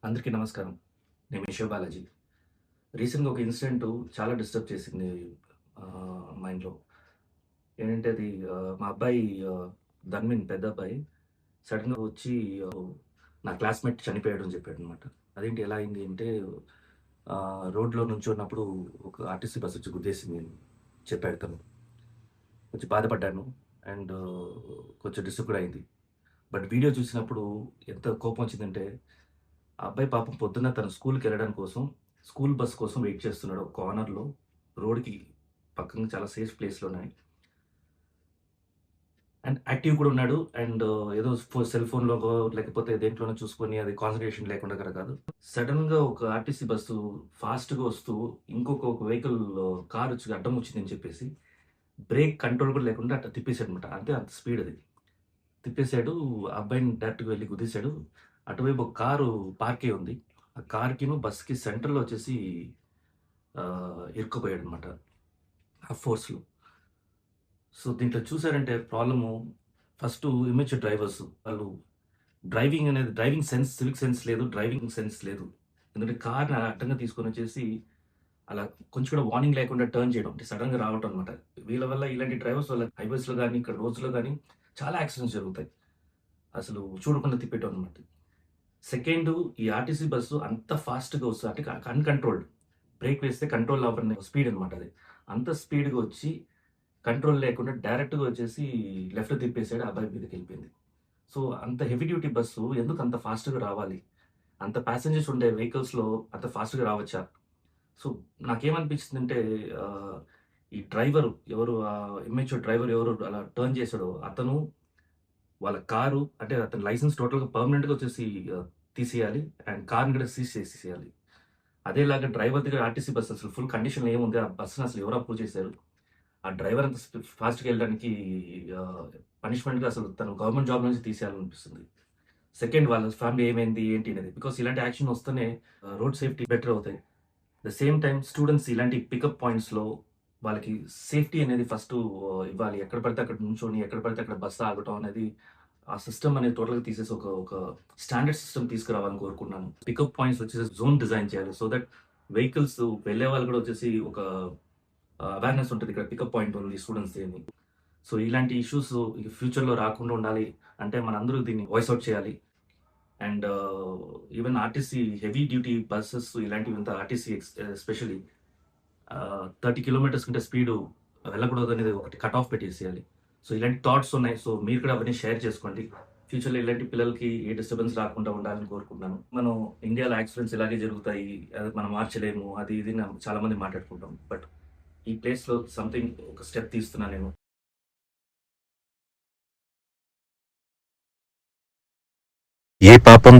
అందరికీ నమస్కారం. నేను మీ శివ బాలాజీ. రీసెంట్‌గా ఒక ఇన్సిడెంటు చాలా డిస్టర్బ్ చేసింది మా ఇంట్లో. ఏంటంటే అది మా అబ్బాయి ధన్విన్ పెద్ద అబ్బాయి సడెన్‌గా వచ్చి ఆహ్, నా క్లాస్‌మేట్ చనిపోయాడని చెప్పాడనమాట. అదేంటి ఎలా అయింది అంటే రోడ్‌లో నుంచున్నప్పుడు ఒక ఆర్టీసీ బస్ వచ్చి గుద్దేసింది అని చెప్పాడు తను. కొంచెం బాధపడ్డాను. అండ్ కొంచెం డిస్టర్బ్ కూడా అయింది. బట్ వీడియో చూసినప్పుడు ఎంత కోపం వచ్చిందంటే ఆ అబ్బాయి పాపం పొద్దున్న తన స్కూల్‌కెళ్ళడం కోసం, స్కూల్ బస్ కోసం వెయిట్ చేస్తున్నాడు. ఒక కార్నర్‌లో రోడ్‌కి పక్కన చాలా సేఫ్ ప్లేస్‌లోనే. అండ్ యాక్టివ్ కూడా ఉన్నాడు. అండ్ ఏదో సెల్ ఫోన్‌లోగో లేకపోతే దేంట్లోనో చూసుకొని అది కాన్సంట్రేషన్ లేకుండా కూడా కాదు. సడెన్‌గా ఒక ఆర్టీసీ బస్సు ఫాస్ట్‌గా వస్తూ ఒక వెహికల్ కార్ వచ్చి అడ్డం వచ్చిందని చెప్పేసి బ్రేక్ కంట్రోల్ కూడా లేకుండా అట్లా తిప్పేసాడనమాట. అంటే అంత స్పీడ్ అది. తిప్పేసాడు. ఆ అబ్బాయిని డైరెక్ట్‌గా వెళ్లి గుద్దేసాడు. అటువైపు ఒక కారు పార్క్ అయ్యి ఉంది. ఆ కార్‌కిను బస్‌కి సెంటర్‌లో వచ్చేసి ఇరుక్కుపోయాడనమాట. ఆ ఫోర్స్‌లో. సో, దీంట్లో చూసారంటే ప్రాబ్లము ఫస్టు ఇమ్మెచ్యూర్ డ్రైవర్స్. వాళ్ళు డ్రైవింగ్ సెన్స్, సివిక్ సెన్స్ లేదు. డ్రైవింగ్ సెన్స్ లేదు. ఎందుకంటే కార్‌ని అడ్డంగా తీసుకొనొచ్చేసి అలా కొంచెం కూడా వార్నింగ్ లేకుండా టర్న్ చేయడం. అంటే సడెన్‌గా రావటం అనమాట. వీళ్ళ వల్ల ఇలాంటి డ్రైవర్స్ వల్ల హైవేస్‌లో గాని, ఇక్కడ రోడ్స్‌లో గాని చాలా యాక్సిడెంట్స్ జరుగుతాయి. అసలు చూడకుండా తిప్పేయటం అనమాట. సెకండు ఈ ఆర్టీసీ బస్సు అంత ఫాస్ట్‌గా వస్తది. అంటే అన్‌కంట్రోల్డ్. బ్రేక్ వేస్తే కంట్రోల్ అవ్వని స్పీడ్ అనమాట అది. అంత స్పీడ్‌గా వచ్చి కంట్రోల్ లేకుండా డైరెక్ట్‌గా వచ్చేసి లెఫ్ట్ తిప్పేసాడు. ఆ అబ్బాయి మీదకెళ్ళిపోయింది. సో, అంత హెవీ డ్యూటీ బస్సు ఎందుకు అంత ఫాస్ట్‌గా రావాలి? అంత ప్యాసింజర్స్ ఉండే వెహికల్స్‌లో అంత ఫాస్ట్‌గా రావచ్చా? సో, నాకేమనిపించిందంటే ఆహ్, ఈ డ్రైవరు ఎవరు ఇమ్మెచ్యూర్ డ్రైవర్ ఎవరు అలా టర్న్ చేసాడో అతను వాళ్ళ కారు అంటే అతని లైసెన్స్ టోటల్‌గా పర్మనెంట్‌గా వచ్చేసి తీసేయాలి. అండ్ కార్‌ని కూడా సీజ్ చేసేసేయాలి. అదేలాగా డ్రైవర్ దగ్గర ఆర్టీసీ బస్ అసలు ఫుల్ కండిషన్‌లో ఏముంది? ఆ బస్‌ని అసలు ఎవరు అప్రూవ్ చేశారు? ఆ డ్రైవర్ అంత ఫాస్ట్‌గా వెళ్ళడానికి ఆహ్, పనిష్మెంట్‌గా అసలు తను గవర్నమెంట్ జాబ్ నుంచి తీసేయాలనిపిస్తుంది. సెకండ్ వాళ్ళ ఫ్యామిలీ ఏమైంది? ఏంటి అనేది. బికాజ్ ఇలాంటి యాక్షన్ వస్తేనే రోడ్ సేఫ్టీ బెటర్ అవుతాయి. ద సేమ్ టైమ్ స్టూడెంట్స్ ఇలాంటి పికప్ పాయింట్స్‌లో వాళ్ళకి సేఫ్టీ అనేది ఫస్టు ఇవ్వాలి. ఎక్కడ పడితే అక్కడ నుంచొని, ఎక్కడ పడితే అక్కడ బస్సు ఆగటం అనేది ఆ సిస్టమ్ అనేది టోటల్‌గా తీసేసి ఒక స్టాండర్డ్ సిస్టమ్ తీసుకురావాలని కోరుకుంటున్నాను. పికప్ పాయింట్స్ వచ్చేసి జోన్ డిజైన్ చేయాలి. సో దట్ వెహికల్స్ వెళ్ళే వాళ్ళు కూడా వచ్చేసి ఒక అవేర్‌నెస్ ఉంటది. ఇక్కడ పికప్ పాయింట్ ఉంది స్టూడెంట్స్‌ది అని. సో ఇలాంటి ఇష్యూస్ ఫ్యూచర్‌లో రాకుండా ఉండాలి అంటే మనందరూ దీన్ని వాయిస్ ఔట్ చేయాలి. And even RTC heavy duty buses ఇలాంటివి అంతా ఆర్టీసీ ఎస్పెషల్లీ 30 కిలోమీటర్స్ కంటే స్పీడు వెళ్ళకూడదనేది ఒకటి కట్ ఆఫ్ పెట్టేసేయాలి. సో, ఇలాంటి థాట్స్ ఉన్నాయి. సో, మీరు కూడా అవన్నీ షేర్ చేసుకోండి. ఫ్యూచర్‌లో ఇలాంటి పిల్లలకి ఏ డిస్టర్బెన్స్ రాకుండా ఉండాలని కోరుకుంటున్నాను. మనం ఇండియాలో యాక్సిడెంట్స్ ఇలాగే జరుగుతాయి. అది మనం మార్చలేము. అది ఇది అని చాలా మంది మాట్లాడుకుంటాం. బట్ ఈ ప్లేస్‌లో సంథింగ్ ఒక స్టెప్ తీస్తున్నా నేను. ఏ పాపం